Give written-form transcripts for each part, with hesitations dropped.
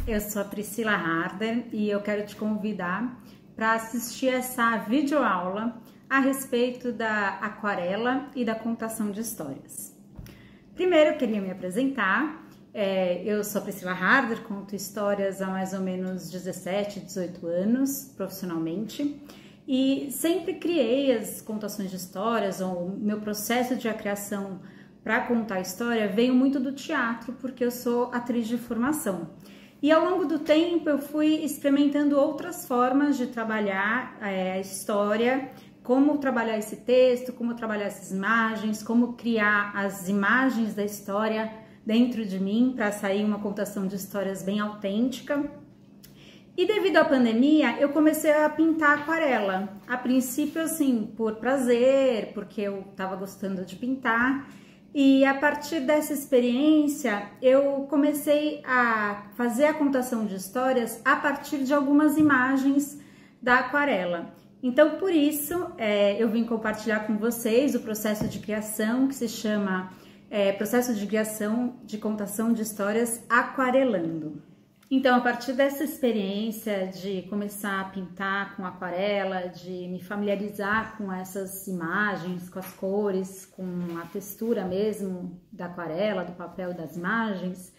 eu sou a Priscila Harder e eu quero te convidar para assistir essa videoaula a respeito da aquarela e da contação de histórias. Primeiro eu queria me apresentar, eu sou a Priscila Harder, conto histórias há mais ou menos 17, 18 anos profissionalmente e sempre criei as contações de histórias, ou o meu processo de criação para contar história veio muito do teatro, porque eu sou atriz de formação. E ao longo do tempo eu fui experimentando outras formas de trabalhar a história, como trabalhar esse texto, como trabalhar essas imagens, como criar as imagens da história dentro de mim para sair uma contação de histórias bem autêntica. E devido à pandemia, eu comecei a pintar aquarela. A princípio, assim, por prazer, porque eu estava gostando de pintar. E a partir dessa experiência, eu comecei a fazer a contação de histórias a partir de algumas imagens da aquarela. Então, por isso, eu vim compartilhar com vocês o processo de criação, que se chama processo de criação de contação de histórias aquarelando. Então, a partir dessa experiência de começar a pintar com aquarela, de me familiarizar com essas imagens, com as cores, com a textura mesmo da aquarela, do papel e das imagens,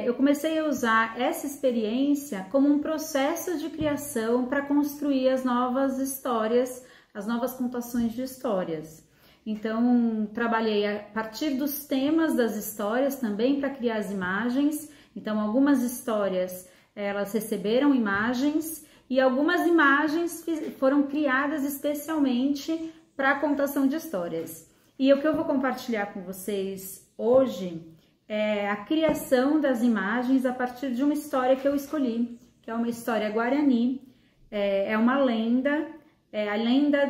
eu comecei a usar essa experiência como um processo de criação para construir as novas histórias, as novas contações de histórias. Então, trabalhei a partir dos temas das histórias também para criar as imagens. Então, algumas histórias, elas receberam imagens e algumas imagens foram criadas especialmente para a contação de histórias. E o que eu vou compartilhar com vocês hoje é a criação das imagens a partir de uma história que eu escolhi, que é uma história guarani, é uma lenda, a lenda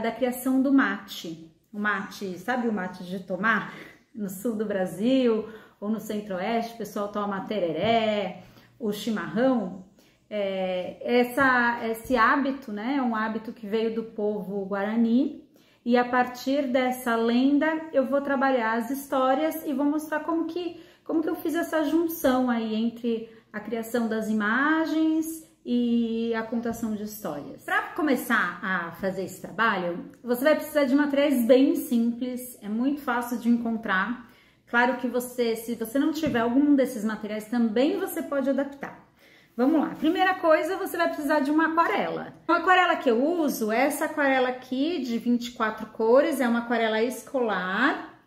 da criação do mate. O mate, sabe o mate de tomar? No sul do Brasil ou no centro-oeste, o pessoal toma tereré, o chimarrão. Esse hábito, né, é um hábito que veio do povo guarani, e a partir dessa lenda eu vou trabalhar as histórias e vou mostrar como que eu fiz essa junção aí entre a criação das imagens e a contação de histórias. Para começar a fazer esse trabalho, você vai precisar de materiais bem simples, é muito fácil de encontrar. Claro que se você não tiver algum desses materiais, também você pode adaptar. Vamos lá. Primeira coisa, você vai precisar de uma aquarela. A aquarela que eu uso é essa aquarela aqui de 24 cores, é uma aquarela escolar.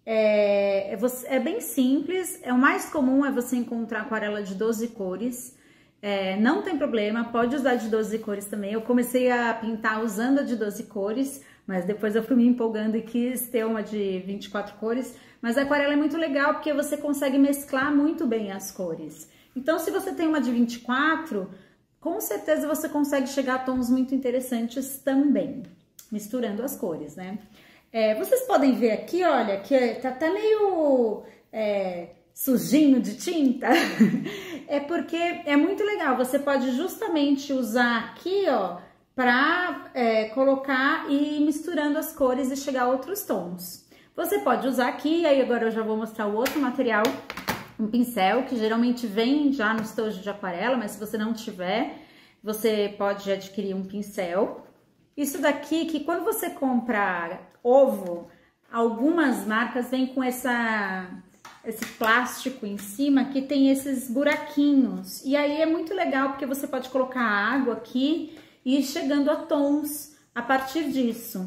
É bem simples, o mais comum é você encontrar aquarela de 12 cores. Não tem problema, pode usar de 12 cores também. Eu comecei a pintar usando a de 12 cores, mas depois eu fui me empolgando e quis ter uma de 24 cores. Mas a aquarela é muito legal porque você consegue mesclar muito bem as cores. Então, se você tem uma de 24, com certeza você consegue chegar a tons muito interessantes também, misturando as cores, né? Vocês podem ver aqui, olha, que tá até meio sujinho de tinta. É porque é muito legal, você pode justamente usar aqui, ó, para colocar e ir misturando as cores e chegar a outros tons. Você pode usar aqui, aí agora eu já vou mostrar o outro material, um pincel, que geralmente vem já no estojo de aquarela, mas se você não tiver, você pode adquirir um pincel. Isso daqui, que quando você compra ovo, algumas marcas vêm com esse plástico em cima que tem esses buraquinhos. E aí é muito legal porque você pode colocar água aqui e ir chegando a tons a partir disso.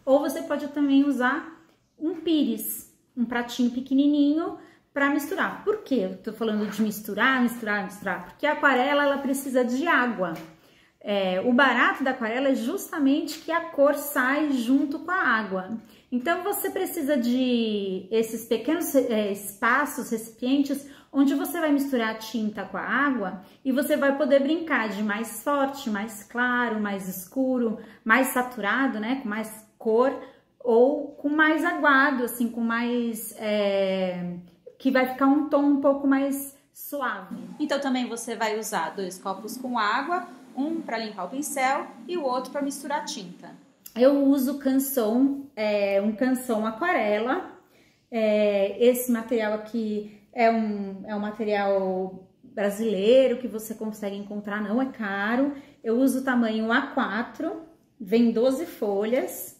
Ou você pode também usar um pires, um pratinho pequenininho para misturar. Por que eu tô falando de misturar? Porque a aquarela, ela precisa de água. O barato da aquarela é justamente que a cor sai junto com a água. Então, você precisa de esses pequenos espaços, recipientes, onde você vai misturar a tinta com a água e você vai poder brincar de mais forte, mais claro, mais escuro, mais saturado, né, com mais cor, ou com mais aguado, assim, com mais... que vai ficar um tom um pouco mais suave. Então, também você vai usar 2 copos com água, um para limpar o pincel e o outro para misturar a tinta. Eu uso canson, um canson aquarela. Esse material aqui é um material brasileiro que você consegue encontrar, não é caro. Eu uso o tamanho A4, vem 12 folhas.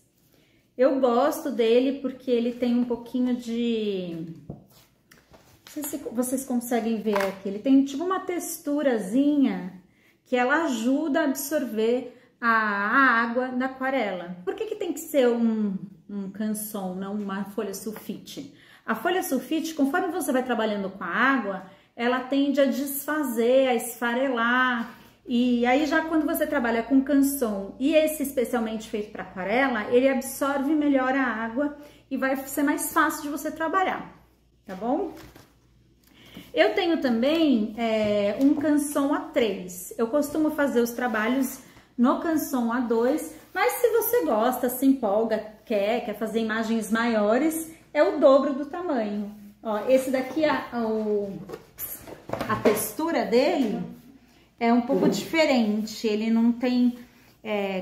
Eu gosto dele porque ele tem um pouquinho de... Não sei se vocês conseguem ver aqui, ele tem tipo uma texturazinha que ela ajuda a absorver a água da aquarela. Por que tem que ser um canson, não uma folha sulfite? A folha sulfite, conforme você vai trabalhando com a água, ela tende a desfazer, a esfarelar. E aí já quando você trabalha com canson, e esse especialmente feito para aquarela, ele absorve melhor a água e vai ser mais fácil de você trabalhar, tá bom? Eu tenho também um canson A3. Eu costumo fazer os trabalhos no canson A2, mas se você gosta, se empolga, quer fazer imagens maiores, é o dobro do tamanho. Ó, esse daqui, a textura dele é um pouco diferente, ele não tem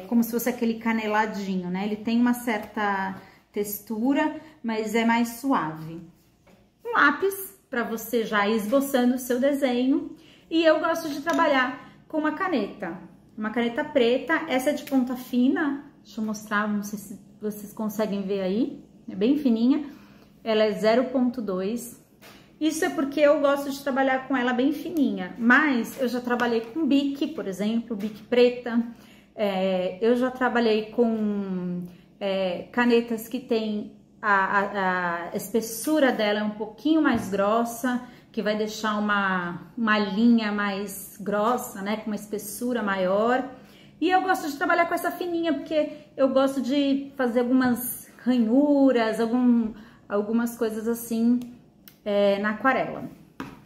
como se fosse aquele caneladinho, né? Ele tem uma certa textura, mas é mais suave. Um lápis para você já ir esboçando o seu desenho. E eu gosto de trabalhar com uma caneta preta, essa é de ponta fina, deixa eu mostrar, não sei se vocês conseguem ver aí, é bem fininha, ela é 0,2, isso é porque eu gosto de trabalhar com ela bem fininha, mas eu já trabalhei com Bic, por exemplo, Bic preta, eu já trabalhei com canetas que tem a espessura dela é um pouquinho mais grossa, que vai deixar uma linha mais grossa, né, com uma espessura maior. E eu gosto de trabalhar com essa fininha, porque eu gosto de fazer algumas ranhuras, algumas coisas assim na aquarela.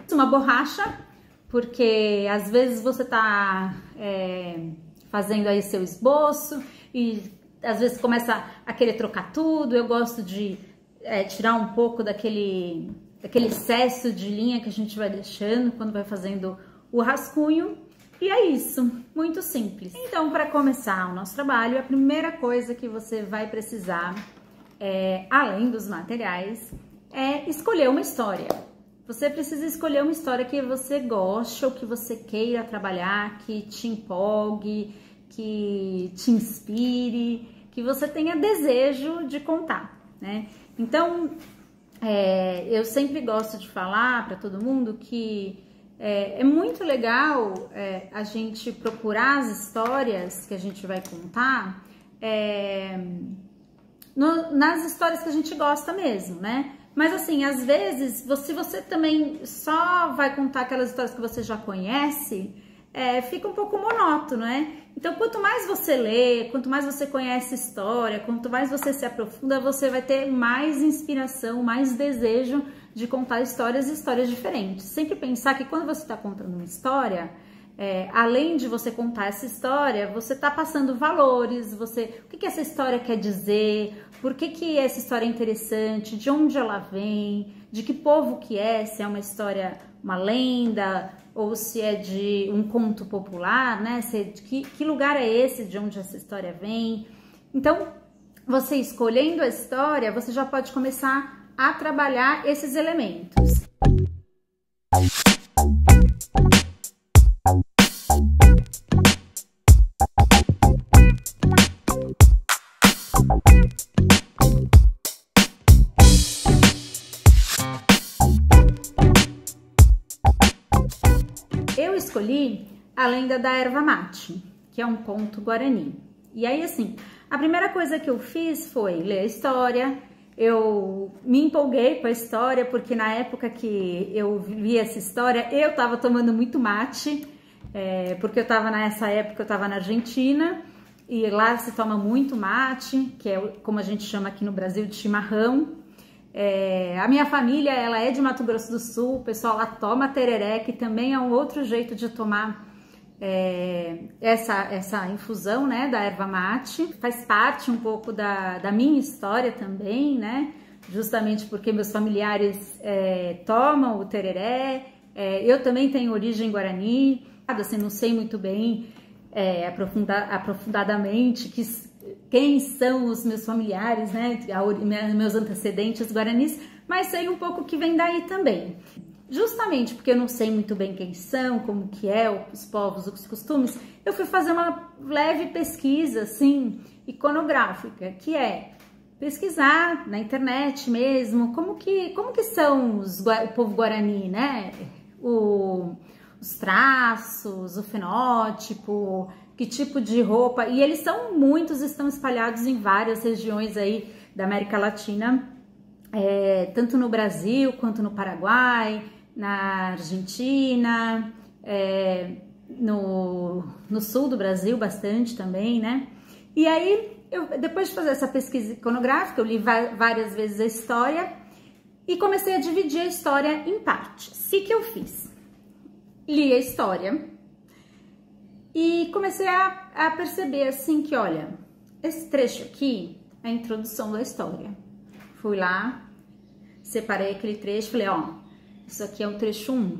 Uma borracha, porque às vezes você tá fazendo aí seu esboço e às vezes começa a querer trocar tudo. Eu gosto de tirar um pouco daquele excesso de linha que a gente vai deixando quando vai fazendo o rascunho. E é isso, muito simples. Então, para começar o nosso trabalho, a primeira coisa que você vai precisar, além dos materiais, é escolher uma história. Você precisa escolher uma história que você goste ou que você queira trabalhar, que te empolgue, que te inspire, que você tenha desejo de contar, né? Então, eu sempre gosto de falar para todo mundo que é muito legal a gente procurar as histórias que a gente vai contar nas histórias que a gente gosta mesmo, né? Mas assim, às vezes, se você também só vai contar aquelas histórias que você já conhece, fica um pouco monótono, né? Então, quanto mais você lê, quanto mais você conhece história, quanto mais você se aprofunda, você vai ter mais inspiração, mais desejo de contar histórias diferentes. Sempre pensar que quando você está contando uma história, além de você contar essa história, você está passando valores, o que essa história quer dizer, por que essa história é interessante, de onde ela vem, de que povo que se é uma história, uma lenda, ou se é de um conto popular, né? Que lugar é esse, de onde essa história vem. Então, você escolhendo a história, você já pode começar a trabalhar esses elementos. Eu escolhi a lenda da erva mate, que é um conto guarani. E aí, assim, a primeira coisa que eu fiz foi ler a história. Eu me empolguei com a história, porque na época que eu vi essa história, eu tava tomando muito mate, porque nessa época eu tava na Argentina, e lá se toma muito mate, que é como a gente chama aqui no Brasil de chimarrão. A minha família, ela é de Mato Grosso do Sul, o pessoal lá toma tereré, que também é um outro jeito de tomar essa infusão, né, da erva mate. Faz parte um pouco da minha história também, né, justamente porque meus familiares tomam o tereré. Eu também tenho origem guarani, assim, não sei muito bem aprofundadamente quem são os meus familiares, né, meus antecedentes guaranis, mas sei um pouco que vem daí também. justamente porque eu não sei muito bem quem são, como que é, os povos, os costumes, eu fui fazer uma leve pesquisa, assim, iconográfica, que é pesquisar na internet mesmo, como que são o povo guarani, né? Os traços, o fenótipo, que tipo de roupa, e eles são muitos, estão espalhados em várias regiões aí da América Latina, tanto no Brasil quanto no Paraguai, na Argentina, no sul do Brasil bastante também, né? E aí, depois de fazer essa pesquisa iconográfica, eu li várias vezes a história e comecei a dividir a história em partes. O que eu fiz? Li a história e comecei a perceber assim que, olha, esse trecho aqui é a introdução da história. Fui lá, separei aquele trecho, falei, ó, isso aqui é o trecho 1.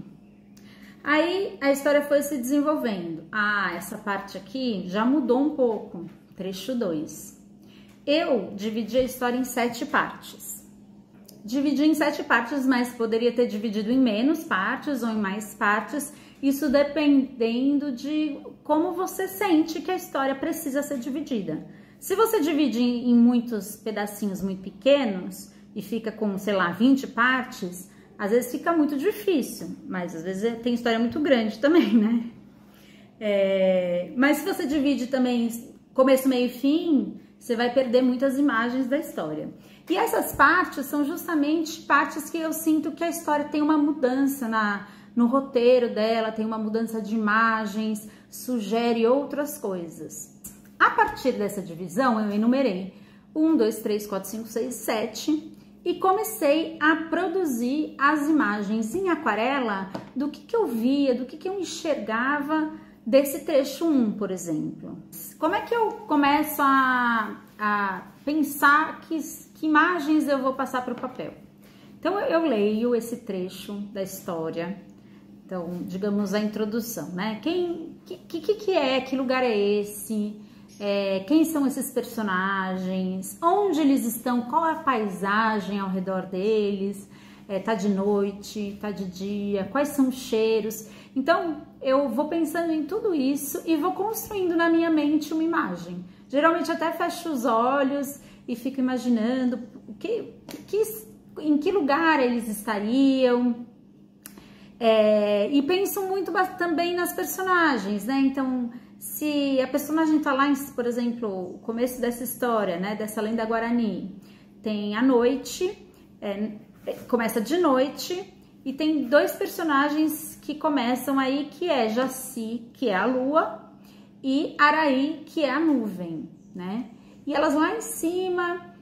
Aí a história foi se desenvolvendo. Ah, essa parte aqui já mudou um pouco. Trecho 2. Eu dividi a história em 7 partes. Dividi em 7 partes, mas poderia ter dividido em menos partes ou em mais partes. Isso dependendo de como você sente que a história precisa ser dividida. Se você divide em muitos pedacinhos muito pequenos e fica com, sei lá, 20 partes, às vezes fica muito difícil, mas às vezes tem história muito grande também, né? Mas se você divide também começo, meio e fim, você vai perder muitas imagens da história. E essas partes são justamente partes que eu sinto que a história tem uma mudança no roteiro dela, tem uma mudança de imagens, sugere outras coisas. A partir dessa divisão, eu enumerei 1, 2, 3, 4, 5, 6, 7 e comecei a produzir as imagens em aquarela do que eu via, do que eu enxergava desse trecho 1, por exemplo. Como é que eu começo a pensar que imagens eu vou passar para o papel? Então, eu leio esse trecho da história, então, digamos, a introdução, né? Que é, que lugar é esse? Quem são esses personagens? Onde eles estão? Qual é a paisagem ao redor deles? Tá de noite? Tá de dia? Quais são os cheiros? Então, eu vou pensando em tudo isso e vou construindo na minha mente uma imagem. Geralmente até fecho os olhos e fico imaginando em que lugar eles estariam. E penso muito também nas personagens, né? Então, se a personagem tá lá, por exemplo, o começo dessa história, né? Dessa lenda guarani, tem a noite, começa de noite, e tem 2 personagens que começam aí, que é Jaci, que é a lua, e Araí, que é a nuvem, né? E elas lá em cima,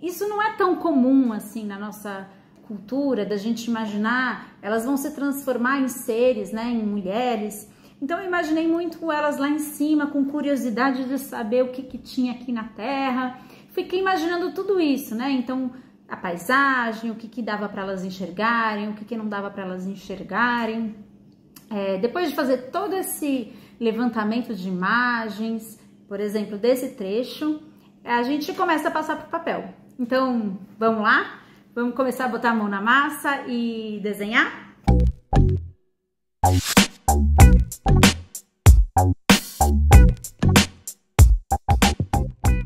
isso não é tão comum assim na nossa cultura, da gente imaginar, elas vão se transformar em seres, né? Em mulheres. Então eu imaginei muito elas lá em cima, com curiosidade de saber o que tinha aqui na Terra. Fiquei imaginando tudo isso, né? Então, a paisagem, o que dava para elas enxergarem, o que não dava para elas enxergarem. Depois de fazer todo esse levantamento de imagens, por exemplo, desse trecho, a gente começa a passar para o papel. Então, vamos lá? Vamos começar a botar a mão na massa e desenhar?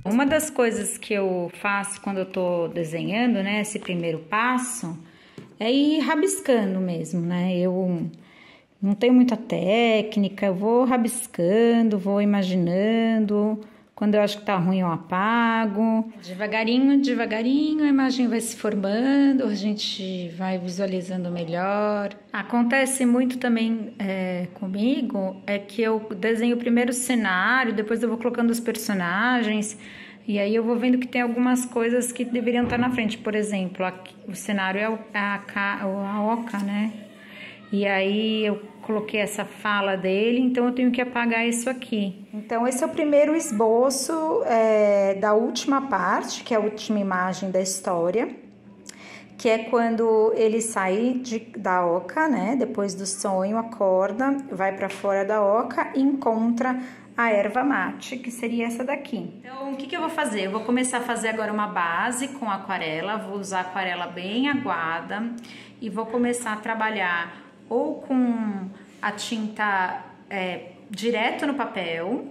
Uma das coisas que eu faço quando eu tô desenhando, né, esse primeiro passo, é ir rabiscando mesmo, né? Eu não tenho muita técnica, eu vou rabiscando, vou imaginando. Quando eu acho que tá ruim, eu apago. Devagarinho, devagarinho, a imagem vai se formando, a gente vai visualizando melhor. Acontece muito também comigo, que eu desenho primeiro o cenário, depois eu vou colocando os personagens, e aí eu vou vendo que tem algumas coisas que deveriam estar na frente. Por exemplo, aqui, o cenário é a oca, né? E aí eu coloquei essa fala dele, então eu tenho que apagar isso aqui. Então esse é o primeiro esboço da última parte, que é a última imagem da história, que é quando ele sai da oca, né? Depois do sonho, acorda, vai para fora da oca e encontra a erva mate, que seria essa daqui. Então, o que eu vou fazer? Eu vou começar a fazer agora uma base com aquarela, vou usar aquarela bem aguada e vou começar a trabalhar ou com a tinta direto no papel,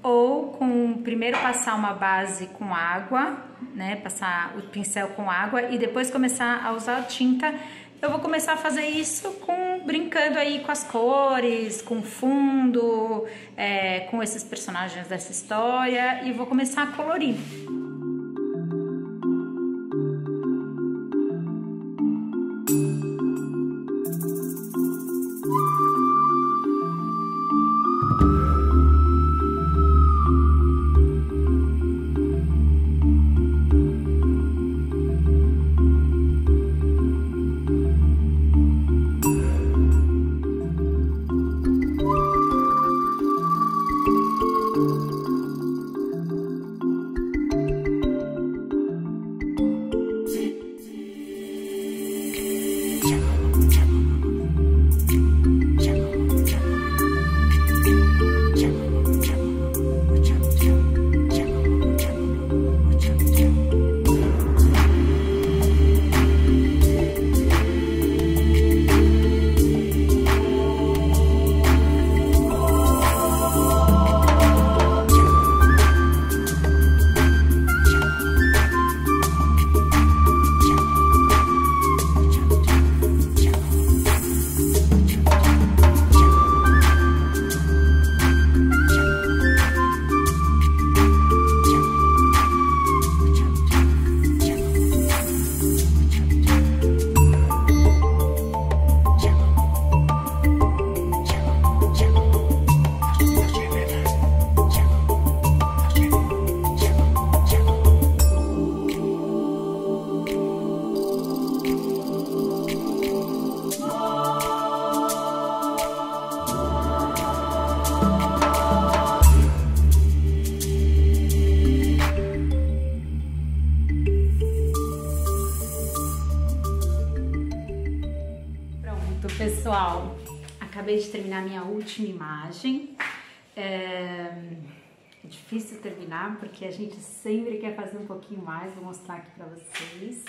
ou primeiro passar uma base com água, né, passar o pincel com água e depois começar a usar a tinta. Eu vou começar a fazer isso brincando aí com as cores, com fundo, com esses personagens dessa história, e vou começar a colorir. Pessoal, acabei de terminar minha última imagem. É difícil terminar porque a gente sempre quer fazer um pouquinho mais. Vou mostrar aqui para vocês.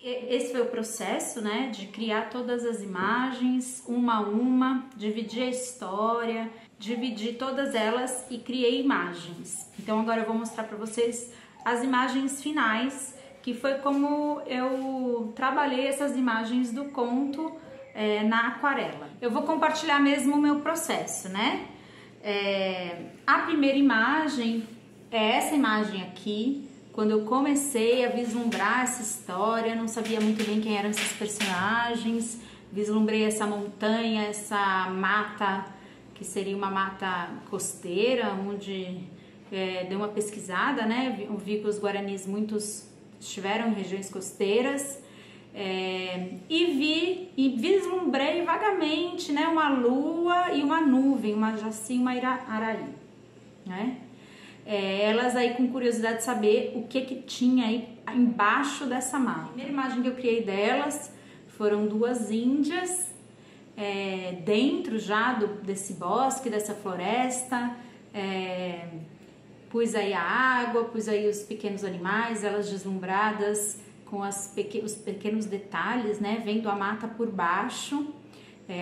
Esse foi o processo, né, de criar todas as imagens, uma a uma, dividir a história, dividir todas elas e criei imagens. Então agora eu vou mostrar para vocês as imagens finais, que foi como eu trabalhei essas imagens do conto na aquarela. Eu vou compartilhar mesmo o meu processo, né? A primeira imagem é essa imagem aqui. Quando eu comecei a vislumbrar essa história, não sabia muito bem quem eram esses personagens, vislumbrei essa montanha, essa mata, que seria uma mata costeira, onde dei uma pesquisada, né? Vi que os guaranis muitos estiveram em regiões costeiras, e vislumbrei vagamente, né, uma lua e uma nuvem, uma jaci e uma araí, né? Elas aí com curiosidade de saber o que tinha aí embaixo dessa mata. A primeira imagem que eu criei delas foram duas índias dentro já desse bosque, dessa floresta. Pus aí a água, pus aí os pequenos animais, elas deslumbradas com os pequenos detalhes, né? Vendo a mata por baixo,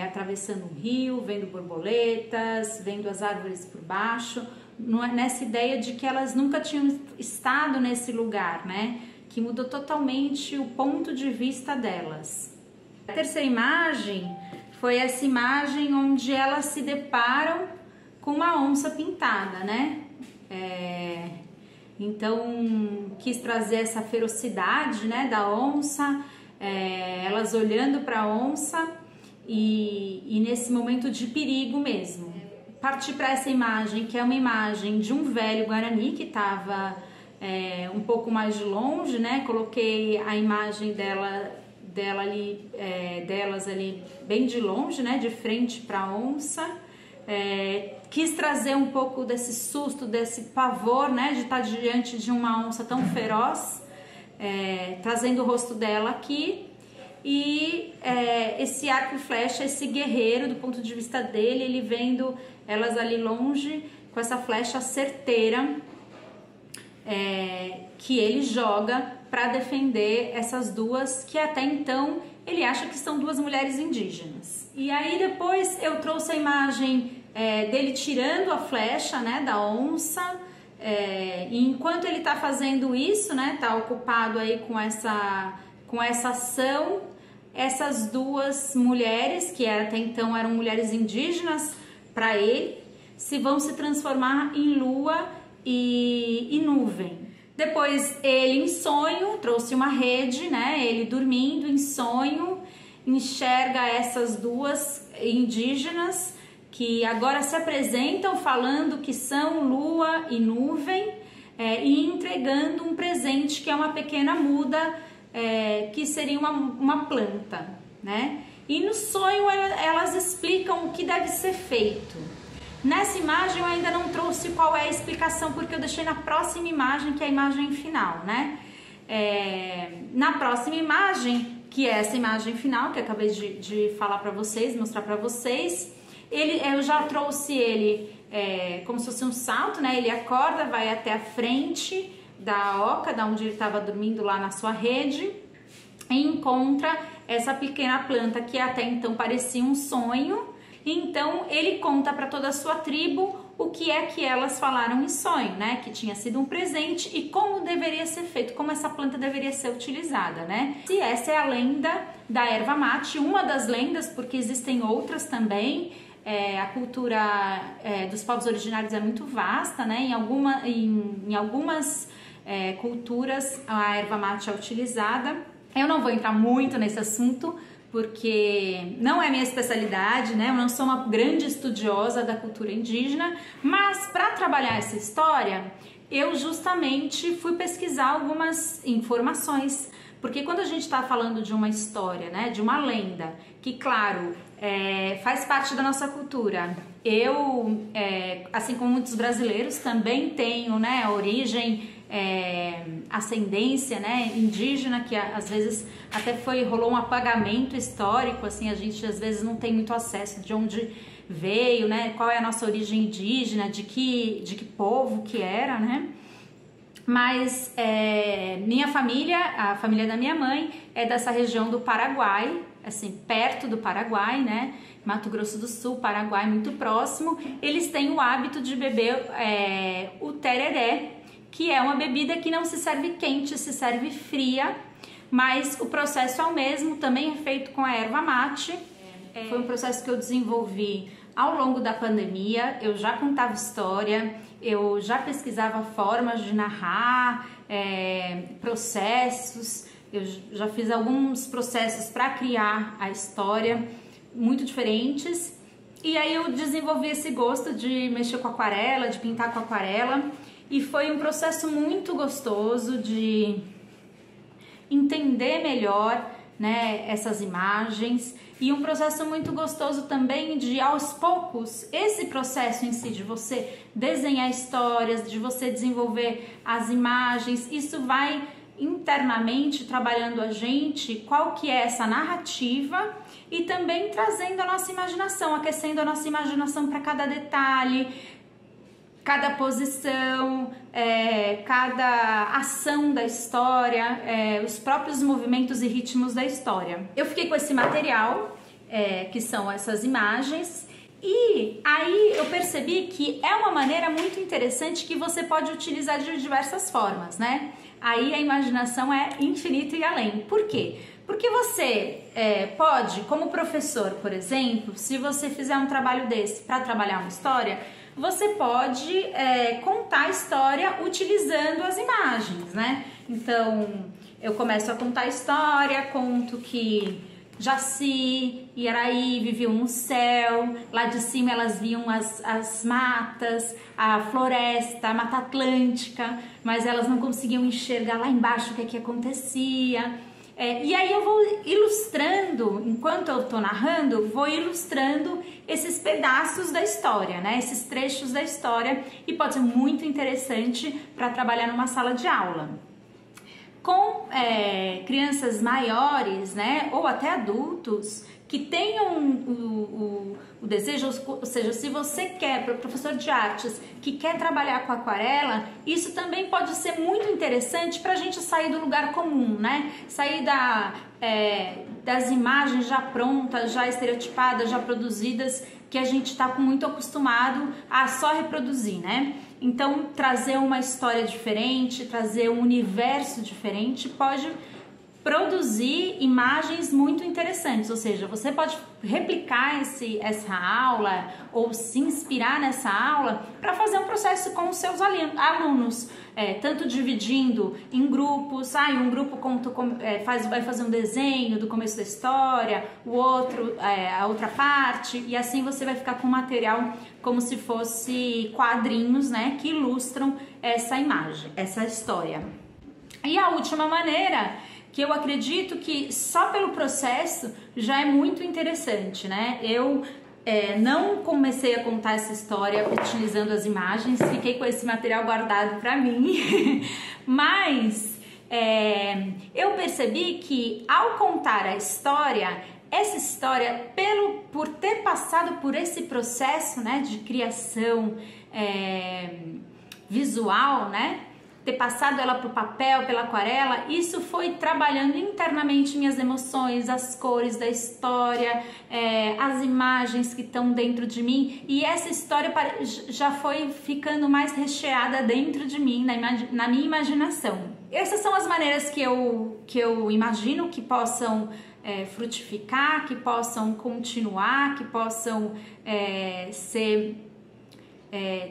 atravessando um rio, vendo borboletas, vendo as árvores por baixo, nessa ideia de que elas nunca tinham estado nesse lugar, né? Que mudou totalmente o ponto de vista delas. A terceira imagem foi essa imagem onde elas se deparam com uma onça pintada, né? Então quis trazer essa ferocidade, né, da onça, elas olhando para a onça e nesse momento de perigo mesmo. Parti para essa imagem, que é uma imagem de um velho guarani que estava um pouco mais de longe, né? Coloquei a imagem delas ali bem de longe, né, de frente para a onça. Quis trazer um pouco desse susto, desse pavor, né, de estar diante de uma onça tão feroz, trazendo o rosto dela aqui. e esse arco e flecha, esse guerreiro, do ponto de vista dele, ele vendo elas ali longe com essa flecha certeira que ele joga para defender essas duas que até então ele acha que são duas mulheres indígenas. E aí depois eu trouxe a imagem dele tirando a flecha, né, da onça, e enquanto ele está fazendo isso, né, tá ocupado aí com essa ação, essas duas mulheres, que até então eram mulheres indígenas para ele, vão se transformar em lua e nuvem. Depois ele em sonho, trouxe uma rede, né, ele dormindo em sonho, enxerga essas duas indígenas que agora se apresentam falando que são lua e nuvem, e entregando um presente que é uma pequena muda, que seria uma planta, né? E no sonho elas explicam o que deve ser feito. Nessa imagem eu ainda não trouxe qual é a explicação, porque eu deixei na próxima imagem, que é a imagem final, né? Na próxima imagem, que é essa imagem final que eu acabei de falar para vocês, mostrar para vocês, eu já trouxe ele como se fosse um salto, né? Ele acorda, vai até a frente da oca, da onde ele estava dormindo lá na sua rede, e encontra essa pequena planta que até então parecia um sonho. Então ele conta para toda a sua tribo o que é que elas falaram em sonho, né? Que tinha sido um presente e como deveria ser feito, como essa planta deveria ser utilizada, né? E essa é a lenda da erva mate, uma das lendas, porque existem outras também. A cultura dos povos originários é muito vasta, né? Em algumas culturas a erva mate é utilizada. Eu não vou entrar muito nesse assunto, porque não é minha especialidade, né? Eu não sou uma grande estudiosa da cultura indígena, mas para trabalhar essa história, eu justamente fui pesquisar algumas informações, porque quando a gente está falando de uma história, né, de uma lenda, que claro, faz parte da nossa cultura, eu, assim como muitos brasileiros, também tenho, né, origem, ascendência, né, indígena, que às vezes até rolou um apagamento histórico, assim, a gente às vezes não tem muito acesso de onde veio, né, qual é a nossa origem indígena, de que povo que era, né? Mas minha família, a família da minha mãe, é dessa região do Paraguai, assim, perto do Paraguai, né? Mato Grosso do Sul, Paraguai, muito próximo. Eles têm o hábito de beber o tereré, que é uma bebida que não se serve quente, se serve fria, mas o processo é o mesmo, também é feito com a erva mate. Foi um processo que eu desenvolvi ao longo da pandemia. Eu já contava história, eu já pesquisava formas de narrar, processos, eu já fiz alguns processos para criar a história, muito diferentes. E aí eu desenvolvi esse gosto de mexer com aquarela, de pintar com aquarela, e foi um processo muito gostoso de entender melhor, né, essas imagens, e um processo muito gostoso também de, aos poucos, esse processo em si de você desenhar histórias, de você desenvolver as imagens, isso vai internamente trabalhando a gente, qual que é essa narrativa, e também trazendo a nossa imaginação, aquecendo a nossa imaginação para cada detalhe, cada posição, cada ação da história, os próprios movimentos e ritmos da história. Eu fiquei com esse material, que são essas imagens, e aí eu percebi que é uma maneira muito interessante que você pode utilizar de diversas formas, né? Aí a imaginação é infinita e além. Por quê? Porque você pode, como professor, por exemplo, se você fizer um trabalho desse para trabalhar uma história, você pode contar a história utilizando as imagens, né? Então, eu começo a contar a história, conto que Jaci e Araí viviam no céu, lá de cima elas viam as matas, a floresta, a Mata Atlântica, mas elas não conseguiam enxergar lá embaixo o que acontecia. E aí eu vou ilustrando, enquanto eu tô narrando, vou ilustrando esses pedaços da história, né? Esses trechos da história, e pode ser muito interessante para trabalhar numa sala de aula. com crianças maiores, né, ou até adultos, que tenham o desejo, ou seja, se você quer, para o professor de artes que quer trabalhar com aquarela, isso também pode ser muito interessante para a gente sair do lugar comum, né? Sair das imagens já prontas, já estereotipadas, já produzidas, que a gente está muito acostumado a só reproduzir, né? Então, trazer uma história diferente, trazer um universo diferente pode produzir imagens muito interessantes, ou seja, você pode replicar essa aula ou se inspirar nessa aula para fazer um processo com os seus alunos, tanto dividindo em grupos, um grupo vai fazer um desenho do começo da história, o outro a outra parte, e assim você vai ficar com material como se fosse quadrinhos, né, que ilustram essa imagem, essa história. E a última maneira, que eu acredito que só pelo processo já é muito interessante, né? Eu não comecei a contar essa história utilizando as imagens, fiquei com esse material guardado para mim, mas eu percebi que ao contar a história, essa história, por ter passado por esse processo, né, de criação visual, né, ter passado ela para o papel, pela aquarela, isso foi trabalhando internamente minhas emoções, as cores da história, as imagens que estão dentro de mim, e essa história já foi ficando mais recheada dentro de mim, na minha imaginação. Essas são as maneiras que eu imagino que possam frutificar, que possam continuar, que possam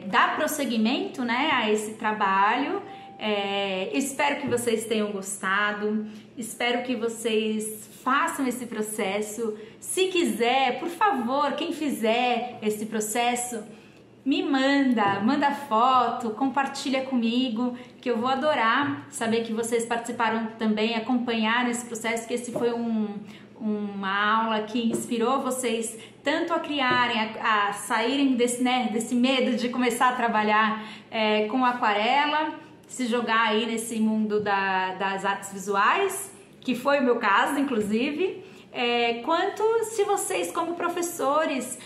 dar prosseguimento, né, a esse trabalho. Espero que vocês tenham gostado, espero que vocês façam esse processo. Se quiser, por favor, quem fizer esse processo, me manda foto, compartilha comigo, que eu vou adorar saber que vocês participaram também, acompanharam esse processo, que esse foi uma aula que inspirou vocês tanto a criarem, a saírem desse medo de começar a trabalhar com aquarela, se jogar aí nesse mundo das artes visuais, que foi o meu caso, inclusive, quanto se vocês, como professores,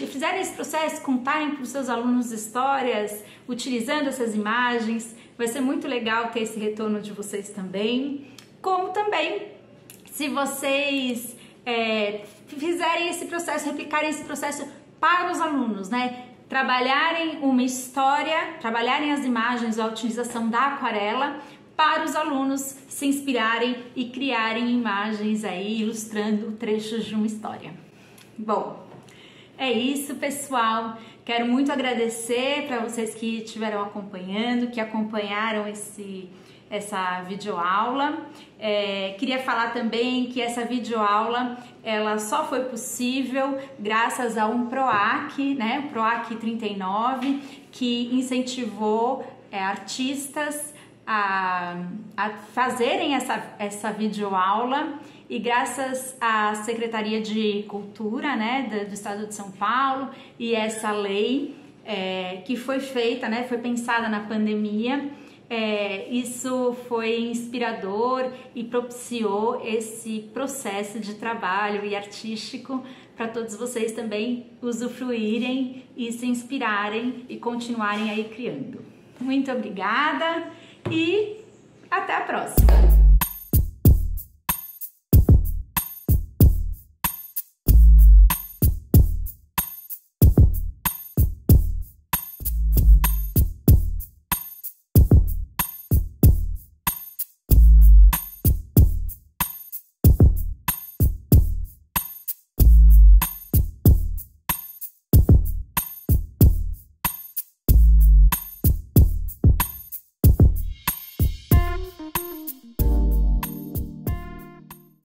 fizerem esse processo, contarem para os seus alunos histórias, utilizando essas imagens, vai ser muito legal ter esse retorno de vocês também, como também se vocês fizerem esse processo, replicarem esse processo para os alunos, né? Trabalharem uma história, trabalharem as imagens, a utilização da aquarela para os alunos se inspirarem e criarem imagens aí, ilustrando trechos de uma história. Bom, é isso, pessoal. Quero muito agradecer para vocês que estiveram acompanhando, que acompanharam essa videoaula. Queria falar também que essa videoaula ela só foi possível graças a um PROAC, né, o PROAC 39, que incentivou artistas a fazerem essa videoaula, e graças à Secretaria de Cultura, né, do Estado de São Paulo, e essa lei que foi feita, né, foi pensada na pandemia, isso foi inspirador e propiciou esse processo de trabalho e artístico para todos vocês também usufruírem e se inspirarem e continuarem aí criando. Muito obrigada e até a próxima!